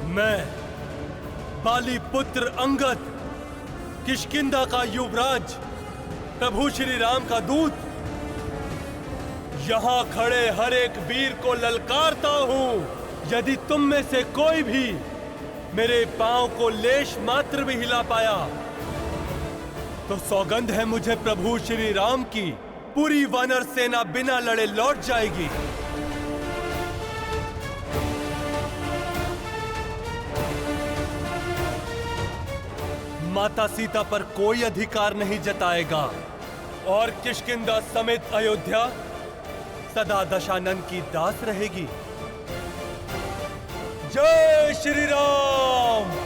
मैं बाली पुत्र अंगद, किष्किंधा का युवराज, प्रभु श्री राम का दूत, यहां खड़े हर एक वीर को ललकारता हूं। यदि तुम में से कोई भी मेरे पांव को लेश मात्र भी हिला पाया तो सौगंध है मुझे प्रभु श्री राम की, पूरी वानर सेना बिना लड़े लौट जाएगी। माता सीता पर कोई अधिकार नहीं जताएगा और किष्किंधा समेत अयोध्या सदा दशानन की दास रहेगी। जय श्री राम।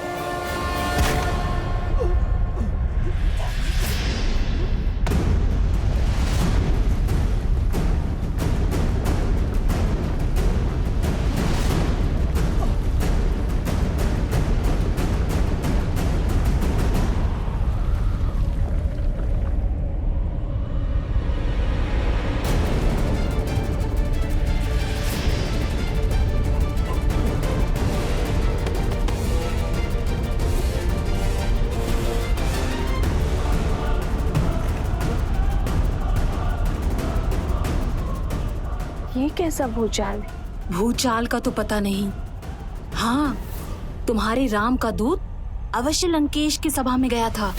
ये कैसा भूचाल है? भूचाल का तो पता नहीं। हाँ, तुम्हारे राम का दूत अवश्य लंकेश की सभा में गया था।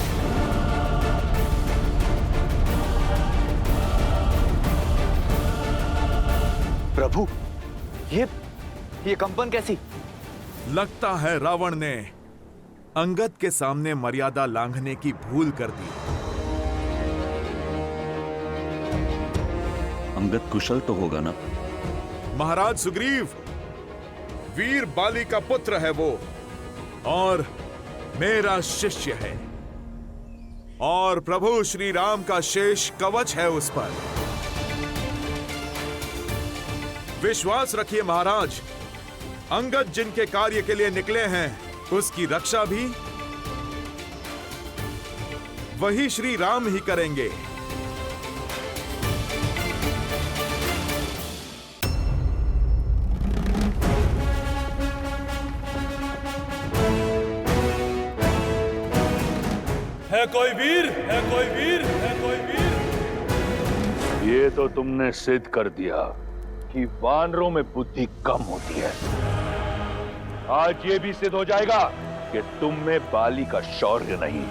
प्रभु, ये कंपन कैसी? लगता है रावण ने अंगद के सामने मर्यादा लांघने की भूल कर दी। अंगद कुशल तो होगा ना? महाराज सुग्रीव, वीर बाली का पुत्र है वो और मेरा शिष्य है, और प्रभु श्री राम का शेष कवच है उस पर। विश्वास रखिए महाराज, अंगद जिनके कार्य के लिए निकले हैं उसकी रक्षा भी वही श्री राम ही करेंगे। है कोई वीर? है कोई वीर? है कोई वीर? ये तो तुमने सिद्ध कर दिया कि वानरों में बुद्धि कम होती है। आज ये भी सिद्ध हो जाएगा कि तुम में बाली का शौर्य नहीं।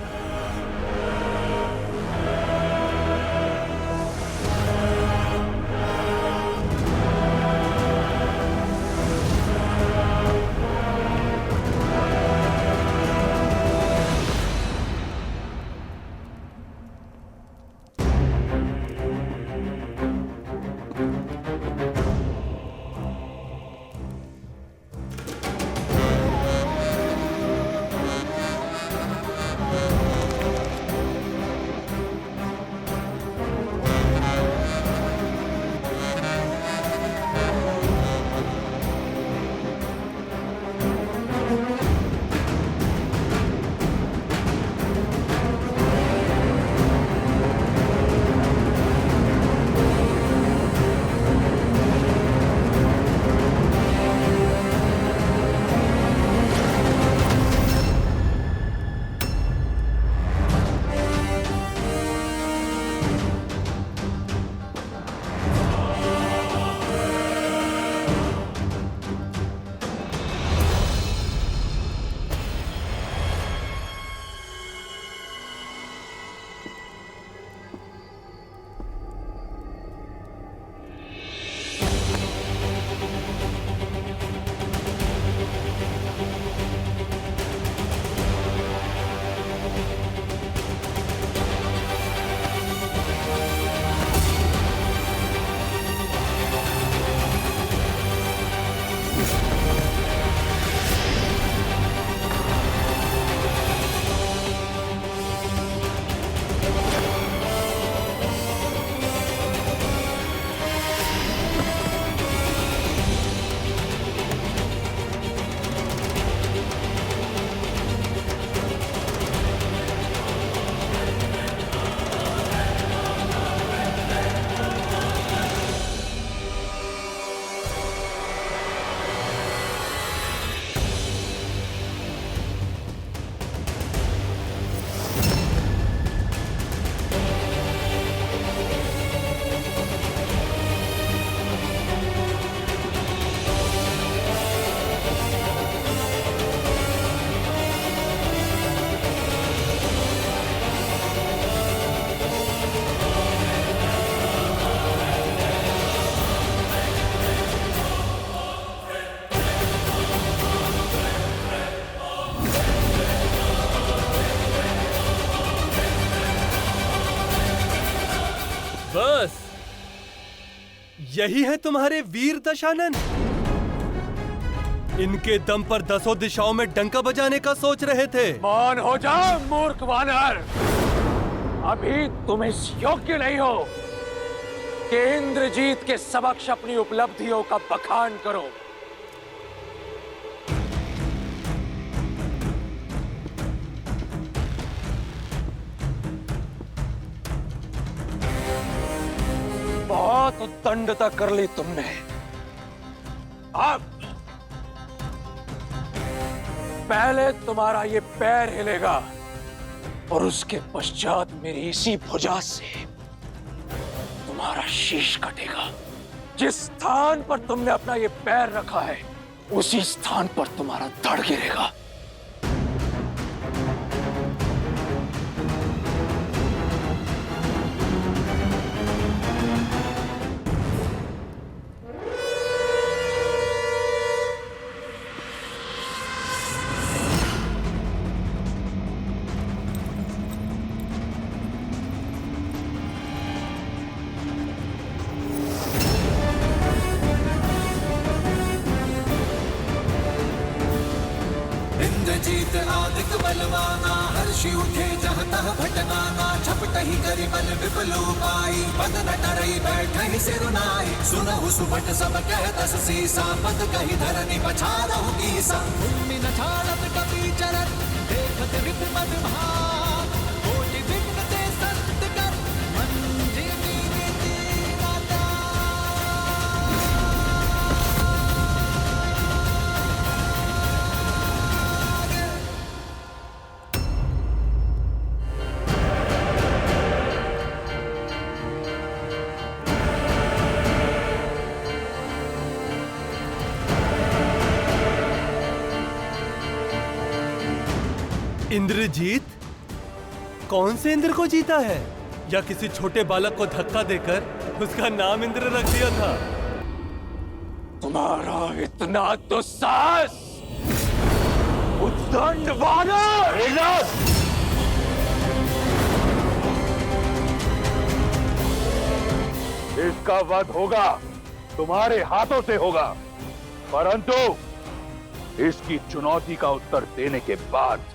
यही है तुम्हारे वीर दशानन? इनके दम पर 10 दिशाओं में डंका बजाने का सोच रहे थे। मौन हो जा मूर्ख वानर। अभी तुम इस योग्य नहीं हो कि इंद्रजीत के समक्ष अपनी उपलब्धियों का बखान करो। बहुत उद्दंडता कर ली तुमने। अब पहले तुम्हारा ये पैर हिलेगा और उसके पश्चात मेरी इसी भुजा से तुम्हारा शीश कटेगा। जिस स्थान पर तुमने अपना ये पैर रखा है उसी स्थान पर तुम्हारा धड़ गिरेगा। इंद्रजीत आदिक बलवाना, हर्षि उठे जह तह भटनाना। झपटहि करि बल विपुल उपाई, पद न टरई बैठहि सिरुनाई। सुनहु सुभट सब कह दस सीसा, पद कहि धरनि पछारहु कीसा। भूमि न छाड़त कपि चरत, देखत विपद भाग। कोटि विघ्न ते संत कर, मंजिली नीति नाता। इंद्रजीत? कौन से इंद्र को जीता है? या किसी छोटे बालक को धक्का देकर उसका नाम इंद्र रख दिया था? तुम्हारा इतना दुस्साहस! उद्दंड वानर! इसका वध होगा, तुम्हारे हाथों से होगा, परंतु इसकी चुनौती का उत्तर देने के बाद।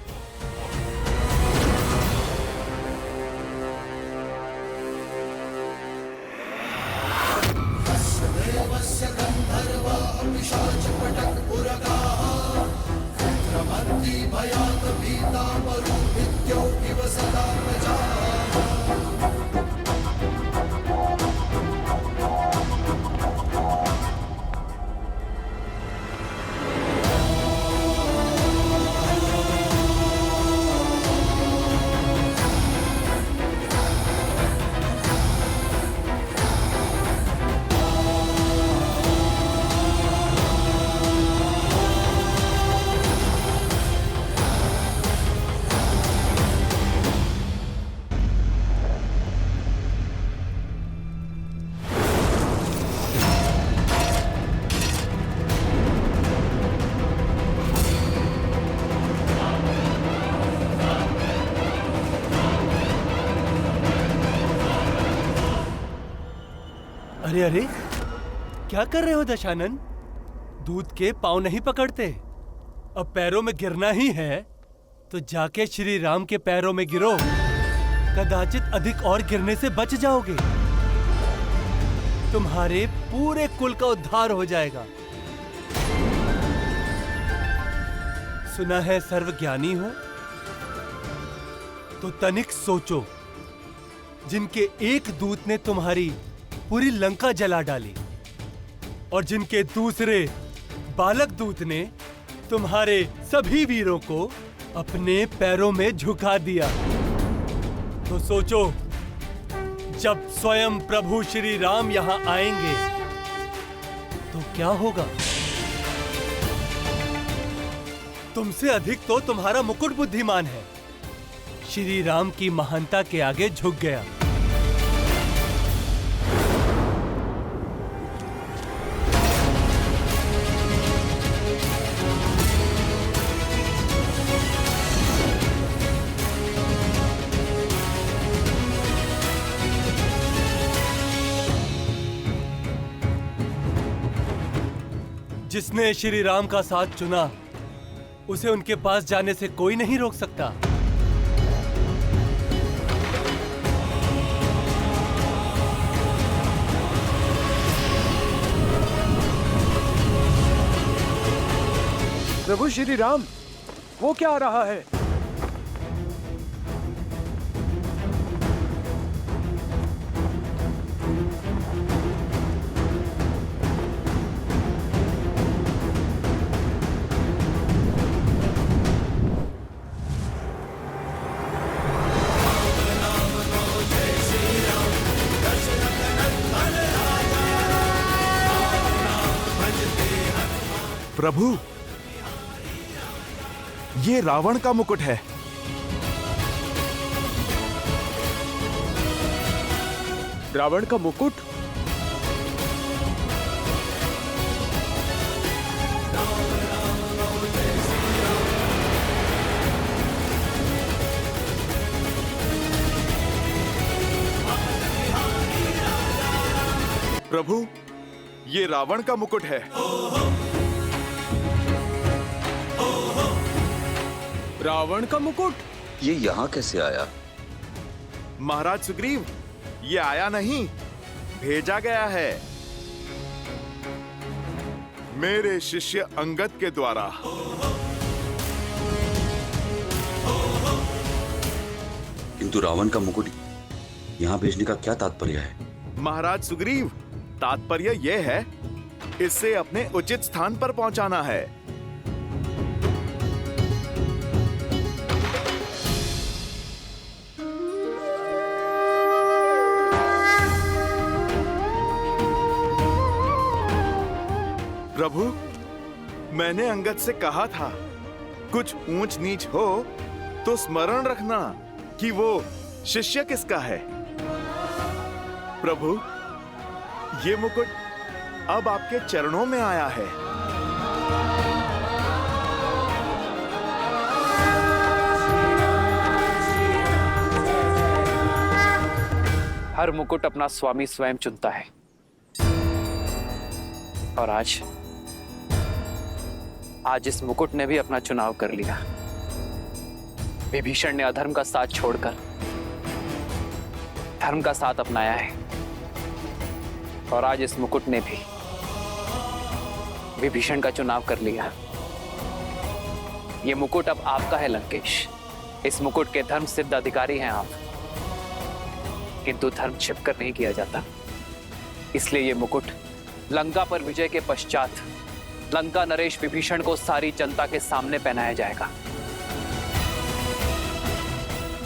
अरे अरे, क्या कर रहे हो दशानन? दूत के पांव नहीं पकड़ते। अब पैरों में गिरना ही है तो जाके श्री राम के पैरों में गिरो। कदाचित अधिक और गिरने से बच जाओगे। तुम्हारे पूरे कुल का उद्धार हो जाएगा। सुना है सर्वज्ञानी हो, तो तनिक सोचो। जिनके एक दूत ने तुम्हारी पूरी लंका जला डाली और जिनके दूसरे बालक दूत ने तुम्हारे सभी वीरों को अपने पैरों में झुका दिया, तो सोचो जब स्वयं प्रभु श्री राम यहां आएंगे तो क्या होगा? तुमसे अधिक तो तुम्हारा मुकुट बुद्धिमान है। श्री राम की महानता के आगे झुक गया। जिसने श्री राम का साथ चुना उसे उनके पास जाने से कोई नहीं रोक सकता। प्रभु श्री राम, वो क्या आ रहा है? प्रभु, ये रावण का मुकुट है। रावण का मुकुट? प्रभु, ये रावण का मुकुट है। रावण का मुकुट? ये यहाँ कैसे आया? महाराज सुग्रीव, ये आया नहीं, भेजा गया है मेरे शिष्य अंगद के द्वारा। किंतु रावण का मुकुट यहाँ भेजने का क्या तात्पर्य है? महाराज सुग्रीव, तात्पर्य यह है, इसे अपने उचित स्थान पर पहुंचाना है। प्रभु, मैंने अंगद से कहा था, कुछ ऊंच नीच हो तो स्मरण रखना कि वो शिष्य किसका है। प्रभु, ये मुकुट अब आपके चरणों में आया है। हर मुकुट अपना स्वामी स्वयं चुनता है, और आज इस मुकुट ने भी अपना चुनाव कर लिया। विभीषण ने अधर्म का साथ छोड़कर धर्म का साथ अपनाया है, और आज इस मुकुट ने भी विभीषण का चुनाव कर लिया। ये मुकुट अब आपका है लंकेश। इस मुकुट के धर्म सिद्ध अधिकारी हैं आप, किंतु धर्म छिपकर नहीं किया जाता। इसलिए ये मुकुट लंका पर विजय के पश्चात लंका नरेश विभीषण को सारी जनता के सामने पहनाया जाएगा,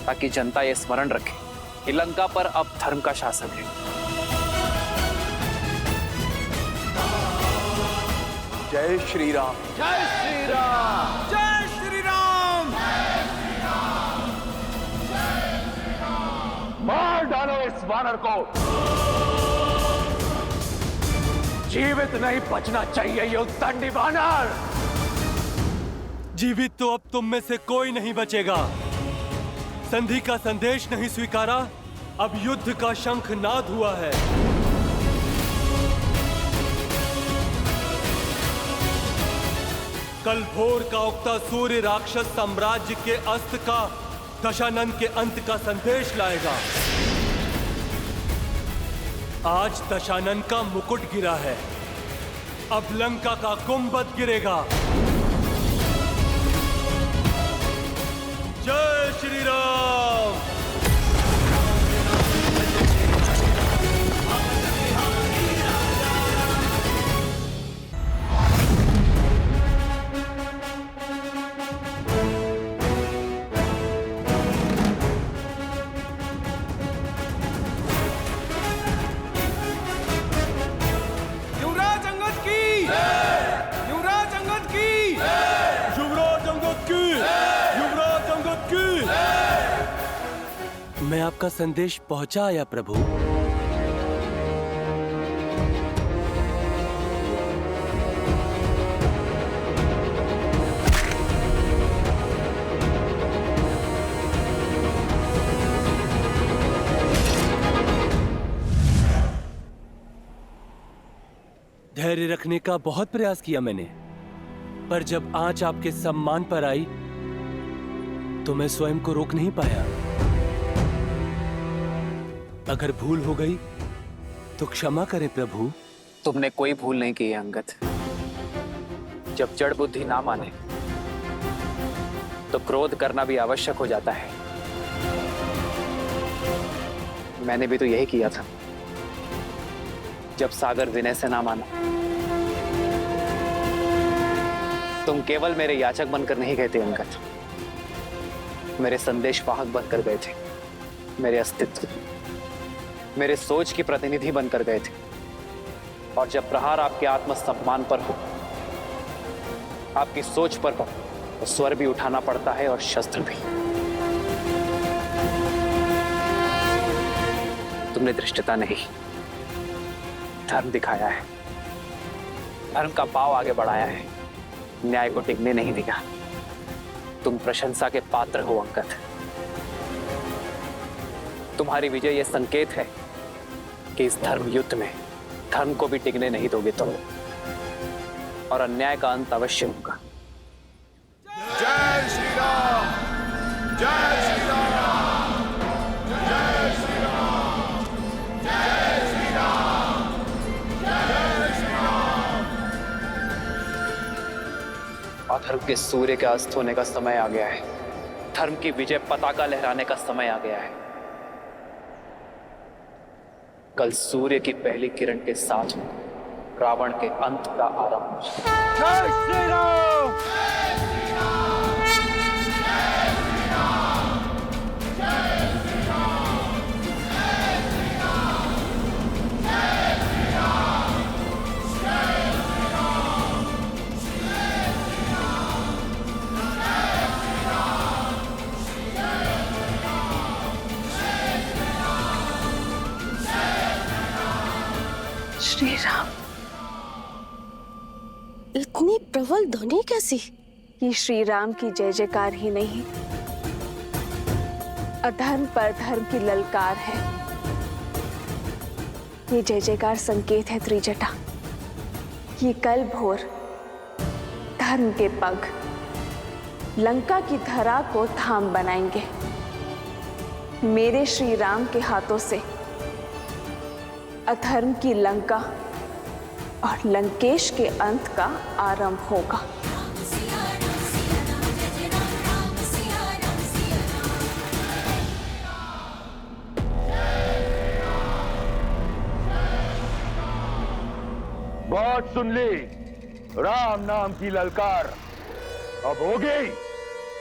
ताकि जनता ये स्मरण रखे कि लंका पर अब धर्म का शासन है। जय श्री राम। जय श्री राम। जय श्री राम। मार डालो इस वानर को। जीवित नहीं बचना चाहिए ये उद्दंडी वानर। जीवित तो अब तुम में से कोई नहीं बचेगा। संधि का संदेश नहीं स्वीकारा, अब युद्ध का शंख नाद हुआ है। कल भोर का उगता सूर्य राक्षस साम्राज्य के अस्त का, दशानन के अंत का संदेश लाएगा। आज दशानन का मुकुट गिरा है, अब लंका का गुंबद गिरेगा। जय श्री राम। युवराज अंगद की। युवराज अंगद की। युवराज अंगद की। युवराज अंगद की। मैं आपका संदेश पहुंचाया प्रभु। धैर्य रखने का बहुत प्रयास किया मैंने, पर जब आंच आपके सम्मान पर आई तो मैं स्वयं को रोक नहीं पाया। अगर भूल हो गई तो क्षमा करें प्रभु। तुमने कोई भूल नहीं की है अंगद। जब जड़ बुद्धि ना माने तो क्रोध करना भी आवश्यक हो जाता है। मैंने भी तो यही किया था जब सागर विनय से ना माना। तुम केवल मेरे याचक बनकर नहीं गए थे अंगद, मेरे संदेश वाहक बनकर गए थे। मेरे अस्तित्व, मेरे सोच की प्रतिनिधि बनकर गए थे। और जब प्रहार आपके आत्मसम्मान पर हो, आपकी सोच पर हो, तो स्वर भी उठाना पड़ता है और शस्त्र भी। तुमने धृष्टता नहीं, धर्म दिखाया है, धर्म का पाव आगे बढ़ाया है, न्याय को टिकने नहीं दिया। तुम प्रशंसा के पात्र हो अंगद। तुम्हारी विजय यह संकेत है कि इस धर्म युद्ध में धर्म को भी टिकने नहीं दोगे तुम, और अन्याय का अंत अवश्य होगा। जय श्री राम, जय श्री राम, जय श्री राम, जय श्री राम, जय श्री राम। अधर्म के सूर्य के अस्त होने का समय आ गया है। धर्म की विजय पताका लहराने का समय आ गया है। कल सूर्य की पहली किरण के साथ रावण के अंत का आरंभ। जय श्री राम। श्री राम, इतनी प्रबल ध्वनि कैसी? ये श्री राम की जय जयकार ही नहीं, अधर्म पर धर्म की ललकार है। ये जय जयकार संकेत है त्रिजटा। ये कल भोर धर्म के पग लंका की धरा को धाम बनाएंगे। मेरे श्री राम के हाथों से अधर्म की लंका और लंकेश के अंत का आरंभ होगा। बहुत सुन ली राम नाम की ललकार, अब होगी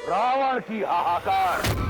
रावण की हाहाकार।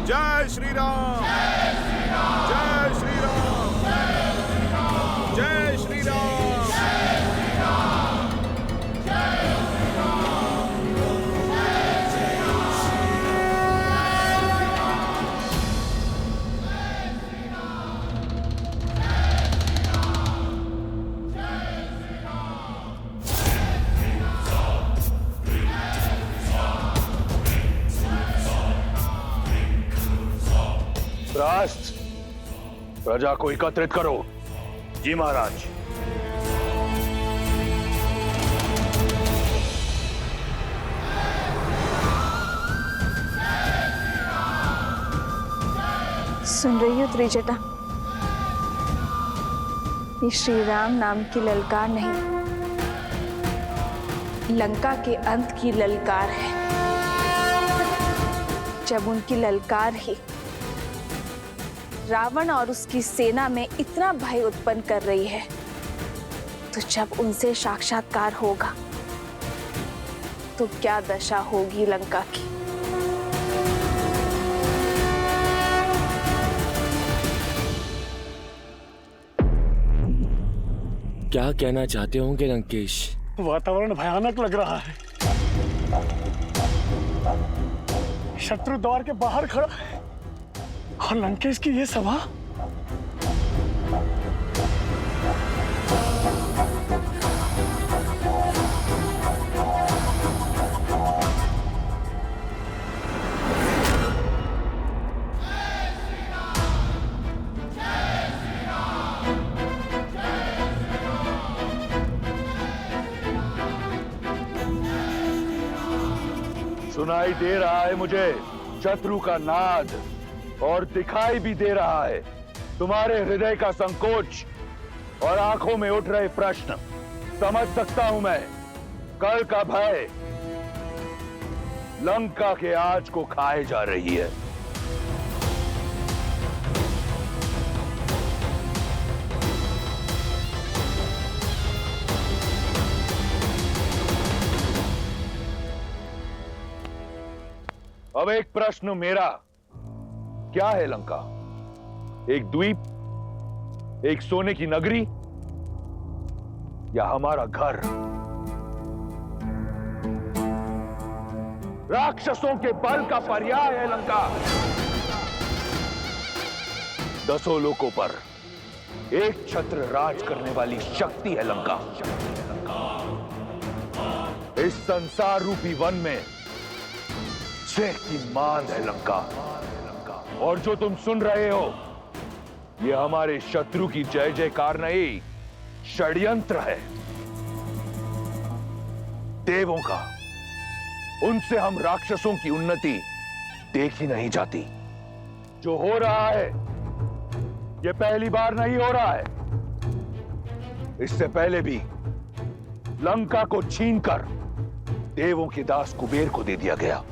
जय श्री राम, जय श्री राम, जय श्री राम। राष्ट्र, प्रजा को एकत्रित करो। जी महाराज। सुन रही हो त्रिजटा? ये श्री राम नाम की ललकार नहीं, लंका के अंत की ललकार है। जब उनकी ललकार ही रावण और उसकी सेना में इतना भय उत्पन्न कर रही है, तो जब उनसे साक्षात्कार होगा तो क्या दशा होगी लंका की। क्या कहना चाहते होंगे लंकेश? वातावरण भयानक लग रहा है। शत्रु द्वार के बाहर खड़ा है और लंकेश की ये सभा। सुनाई दे रहा है मुझे शत्रु का नाद और दिखाई भी दे रहा है तुम्हारे हृदय का संकोच और आंखों में उठ रहे प्रश्न। समझ सकता हूं मैं। कल का भय लंका के आज को खाए जा रही है। अब एक प्रश्न मेरा, क्या है लंका? एक द्वीप, एक सोने की नगरी, या हमारा घर? राक्षसों के बल का पर्याय है लंका। 10 लोकों पर एक छत्र राज करने वाली शक्ति है लंका। इस संसार रूपी वन में शेर की मान है लंका। और जो तुम सुन रहे हो, ये हमारे शत्रु की जय जयकार नहीं, षड्यंत्र है देवों का। उनसे हम राक्षसों की उन्नति देखी नहीं जाती। जो हो रहा है ये पहली बार नहीं हो रहा है। इससे पहले भी लंका को छीनकर देवों के दास कुबेर को दे दिया गया,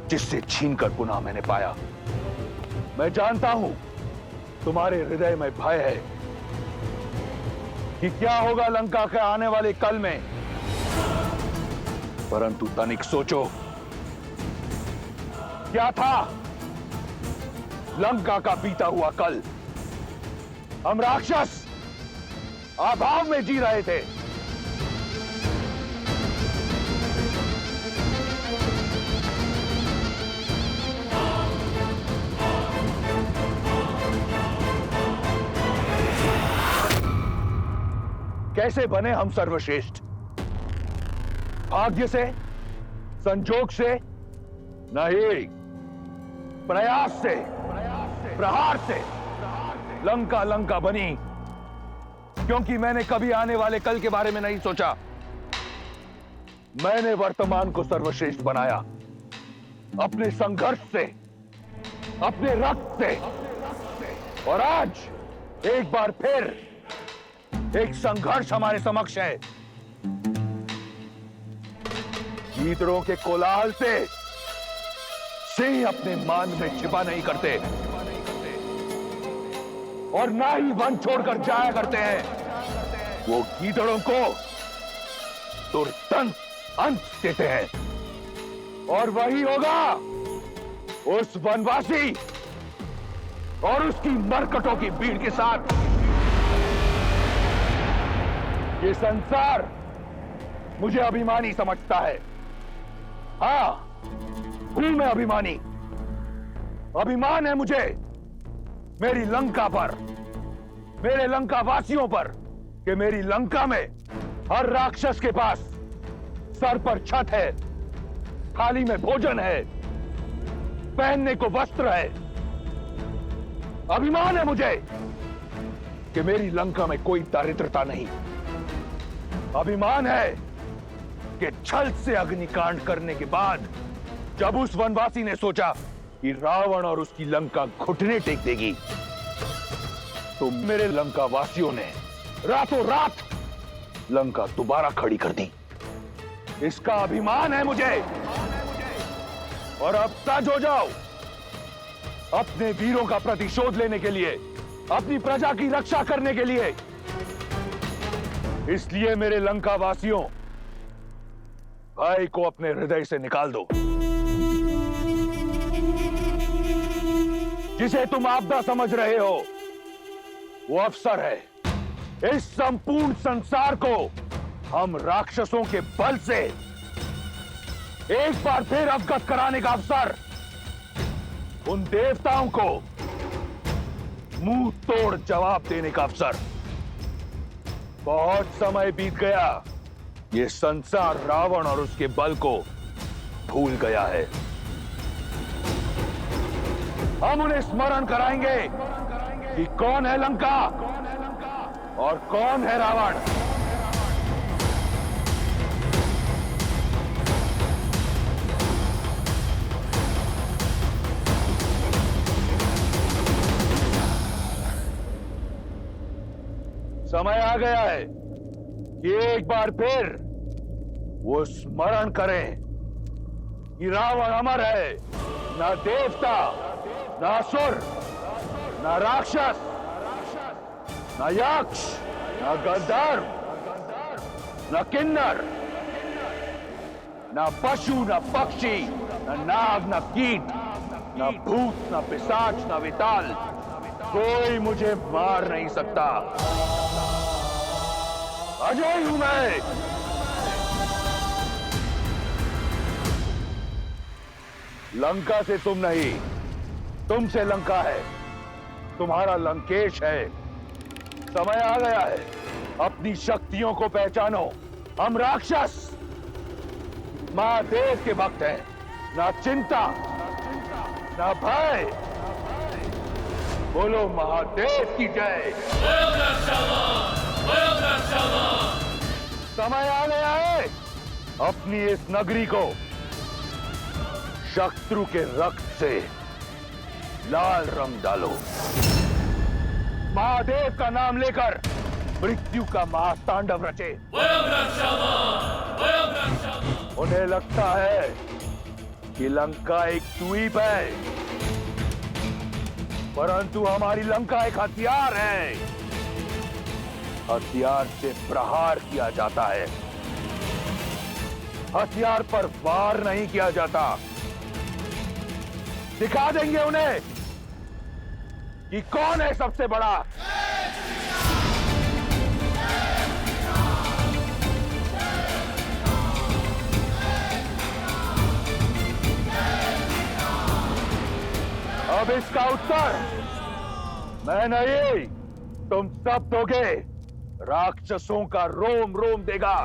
जिससे छीनकर पुनः मैंने पाया। मैं जानता हूं तुम्हारे हृदय में भय है कि क्या होगा लंका के आने वाले कल में, परंतु तनिक सोचो, क्या था लंका का बीता हुआ कल? हम राक्षस अभाव में जी रहे थे। कैसे बने हम सर्वश्रेष्ठ? भाग्य से, संजोग से नहीं, प्रयास से, प्रहार से लंका लंका बनी। क्योंकि मैंने कभी आने वाले कल के बारे में नहीं सोचा। मैंने वर्तमान को सर्वश्रेष्ठ बनाया अपने संघर्ष से, अपने रक्त से। और आज एक बार फिर एक संघर्ष हमारे समक्ष है। गीदड़ों के कोलाहल से सिंह अपने मान में छिपा नहीं करते और ना ही वन छोड़कर जाया करते हैं। वो गीदड़ों को तुरंत अंत देते हैं। और वही होगा उस वनवासी और उसकी मरकटों की भीड़ के साथ। ये संसार मुझे अभिमानी समझता है। हां, हूं मैं अभिमानी। अभिमान है मुझे मेरी लंका पर, मेरे लंका वासियों पर, कि मेरी लंका में हर राक्षस के पास सर पर छत है, थाली में भोजन है, पहनने को वस्त्र है। अभिमान है मुझे कि मेरी लंका में कोई दारिद्रता नहीं। अभिमान है कि छल से अग्निकांड करने के बाद जब उस वनवासी ने सोचा कि रावण और उसकी लंका घुटने टेक देगी, तो मेरे लंका वासियों ने रातों रात लंका दोबारा खड़ी कर दी। इसका अभिमान है मुझे। और अब सज हो जाओ अपने वीरों का प्रतिशोध लेने के लिए, अपनी प्रजा की रक्षा करने के लिए। इसलिए मेरे लंका वासियों, भाई को अपने हृदय से निकाल दो। जिसे तुम आपदा समझ रहे हो वो अवसर है। इस संपूर्ण संसार को हम राक्षसों के बल से एक बार फिर अवगत कराने का अवसर, उन देवताओं को मुंह तोड़ जवाब देने का अवसर। बहुत समय बीत गया, ये संसार रावण और उसके बल को भूल गया है। हम उन्हें स्मरण कराएंगे कि कौन है लंका और कौन है रावण। समय आ गया है कि एक बार फिर वो स्मरण करें कि रावण अमर है, ना देवता, ना असुर, ना राक्षस, ना यक्ष, ना गंधर्व, ना किन्नर, ना पशु, ना पक्षी, ना नाग, ना कीट, ना भूत, ना पिशाच, ना विताल, कोई मुझे मार नहीं सकता। अजय हूं मैं। लंका से तुम नहीं, तुमसे लंका है, तुम्हारा लंकेश है। समय आ गया है, अपनी शक्तियों को पहचानो। हम राक्षस महादेव के भक्त हैं, ना चिंता, ना भय। बोलो महादेव की जय। समय आ गया है, अपनी इस नगरी को शत्रु के रक्त से लाल रंग डालो। महादेव का नाम लेकर मृत्यु का महातांडव रचे। उन्हें लगता है कि लंका एक द्वीप है, परंतु हमारी लंका एक हथियार है। हथियार से प्रहार किया जाता है, हथियार पर वार नहीं किया जाता। दिखा देंगे उन्हें कि कौन है सबसे बड़ा। अब इसका उत्तर मैं नहीं, तुम सब दोगे। राक्षसों का रोम रोम देगा।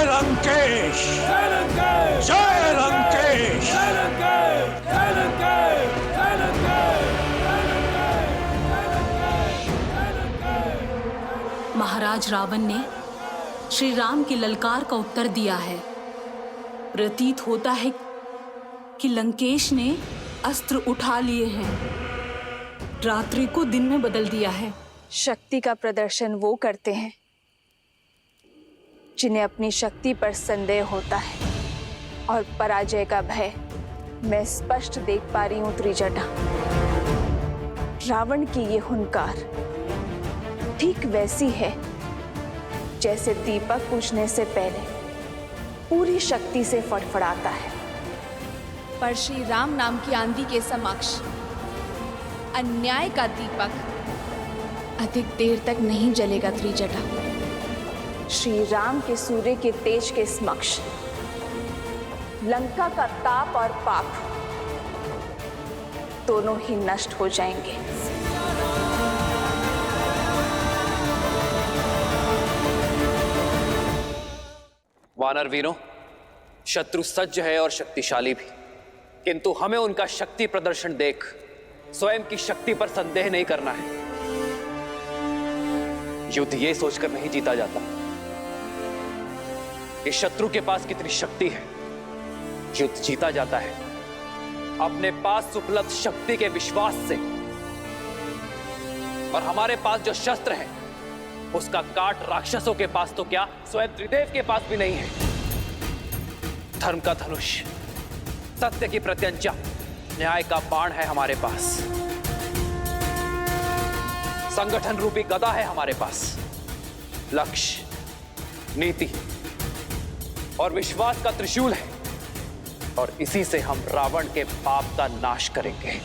लंकेश, जय लंकेश। महाराज रावण ने श्री राम की ललकार का उत्तर दिया है। प्रतीत होता है कि लंकेश ने अस्त्र उठा लिए हैं, रात्रि को दिन में बदल दिया है। शक्ति का प्रदर्शन वो करते हैं जिन्हें अपनी शक्ति पर संदेह होता है, और पराजय का भय मैं स्पष्ट देख पा रही हूं त्रिजटा। रावण की ये हुंकार ठीक वैसी है जैसे दीपक बुझने से पहले पूरी शक्ति से फड़फड़ाता है। पर श्री राम नाम की आंधी के समक्ष अन्याय का दीपक अधिक देर तक नहीं जलेगा त्रिजटा। श्री राम के सूर्य के तेज के समक्ष लंका का ताप और पाप दोनों ही नष्ट हो जाएंगे। वानर वीरों, शत्रु सज्ज है और शक्तिशाली भी, किंतु हमें उनका शक्ति प्रदर्शन देख स्वयं की शक्ति पर संदेह नहीं करना है। युद्ध ये सोचकर नहीं जीता जाता कि शत्रु के पास कितनी शक्ति है। युद्ध जीता जाता है अपने पास उपलब्ध शक्ति के विश्वास से, और हमारे पास जो शस्त्र है उसका काट राक्षसों के पास तो क्या, स्वयं त्रिदेव के पास भी नहीं है। धर्म का धनुष, सत्य की प्रत्यंचा, न्याय का बाण है हमारे पास। संगठन रूपी गदा है हमारे पास। लक्ष्य, नीति और विश्वास का त्रिशूल है, और इसी से हम रावण के पाप का नाश करेंगे।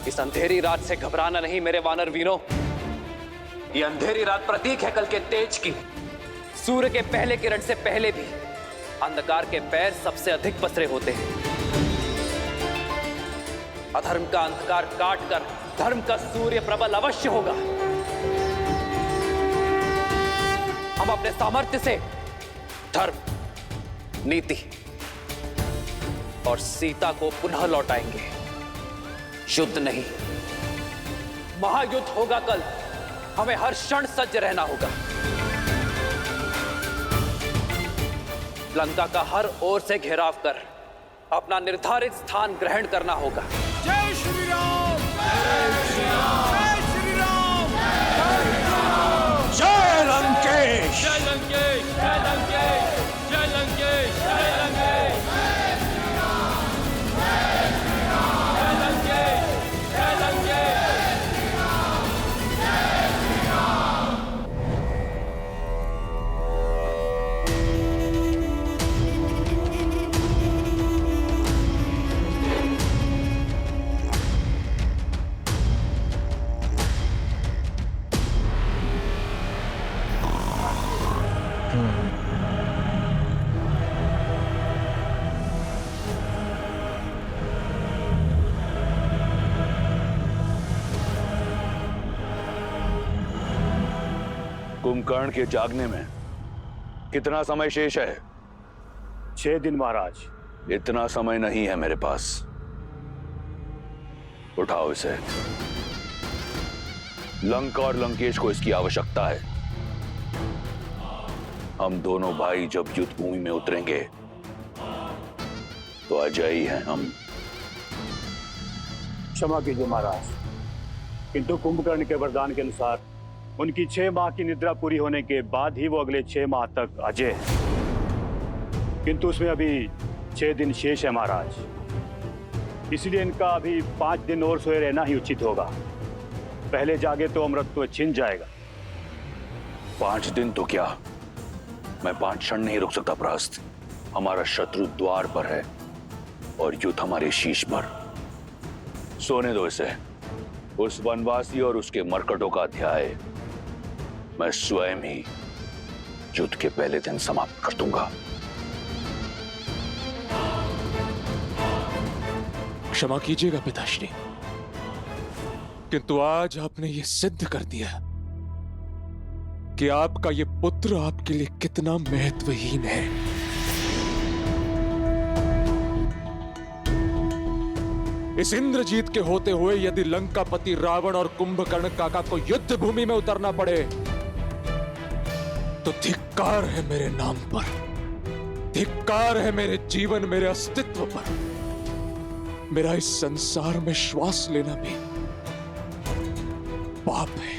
इस अंधेरी रात से घबराना नहीं मेरे वानर वीरों। ये अंधेरी रात प्रतीक है कल के तेज की। सूर्य के पहले किरण से पहले भी अंधकार के पैर सबसे अधिक पसरे होते हैं। अधर्म का अंधकार काटकर धर्म का सूर्य प्रबल अवश्य होगा। हम अपने सामर्थ्य से धर्म, नीति और सीता को पुनः लौटाएंगे। युद्ध नहीं, महायुद्ध होगा कल। हमें हर क्षण सज्ज रहना होगा। लंका का हर ओर से घेराव कर अपना निर्धारित स्थान ग्रहण करना होगा। जय श्री राम! जय श्री राम! जय श्री राम! जय लंकेश! जय लंकेश! जय लंकेश! जय लंकेश! जय लंकेश! कुंभकर्ण के जागने में कितना समय शेष है? 6 दिन महाराज। इतना समय नहीं है मेरे पास। उठाओ इसे। लंका और लंकेश को इसकी आवश्यकता है। हम दोनों भाई जब युद्ध भूमि में उतरेंगे तो अजयी हैं हम। क्षमा कीजिए महाराज, किंतु कुंभकर्ण के वरदान के अनुसार उनकी 6 माह की निद्रा पूरी होने के बाद ही वो अगले 6 माह तक अजय है, किंतु उसमें अभी 6 दिन शेष है महाराज। इसलिए इनका अभी 5 दिन और सोए रहना ही उचित होगा। पहले जागे तो अमृतत्व छिन जाएगा। 5 दिन तो क्या, मैं 5 क्षण नहीं रुक सकता प्रहस्त। हमारा शत्रु द्वार पर है और युद्ध हमारे शीश पर। सोने दो इसे। उस वनवासी और उसके मरकटों का अध्याय मैं स्वयं ही युद्ध के पहले दिन समाप्त कर दूंगा। क्षमा कीजिएगा पिताश्री, किंतु आज आपने ये सिद्ध कर दिया कि आपका ये पुत्र आपके लिए कितना महत्वहीन है। इस इंद्रजीत के होते हुए यदि लंकापति रावण और कुंभकर्ण काका को युद्ध भूमि में उतरना पड़े तो धिक्कार है मेरे नाम पर, धिक्कार है मेरे जीवन, मेरे अस्तित्व पर। मेरा इस संसार में श्वास लेना भी पाप है।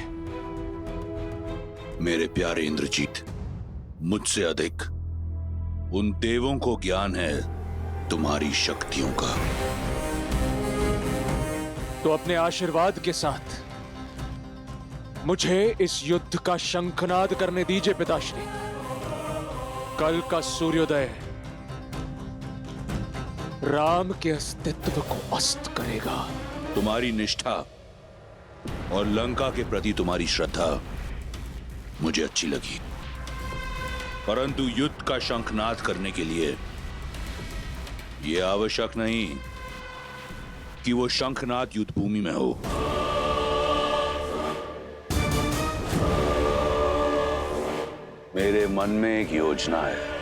मेरे प्यारे इंद्रजीत, मुझसे अधिक उन देवों को ज्ञान है तुम्हारी शक्तियों का। तो अपने आशीर्वाद के साथ मुझे इस युद्ध का शंखनाद करने दीजिए पिताश्री। कल का सूर्योदय राम के अस्तित्व को अस्त करेगा। तुम्हारी निष्ठा और लंका के प्रति तुम्हारी श्रद्धा मुझे अच्छी लगी, परंतु युद्ध का शंखनाद करने के लिए यह आवश्यक नहीं कि वो शंखनाद युद्ध भूमि में हो। मेरे मन में एक योजना है।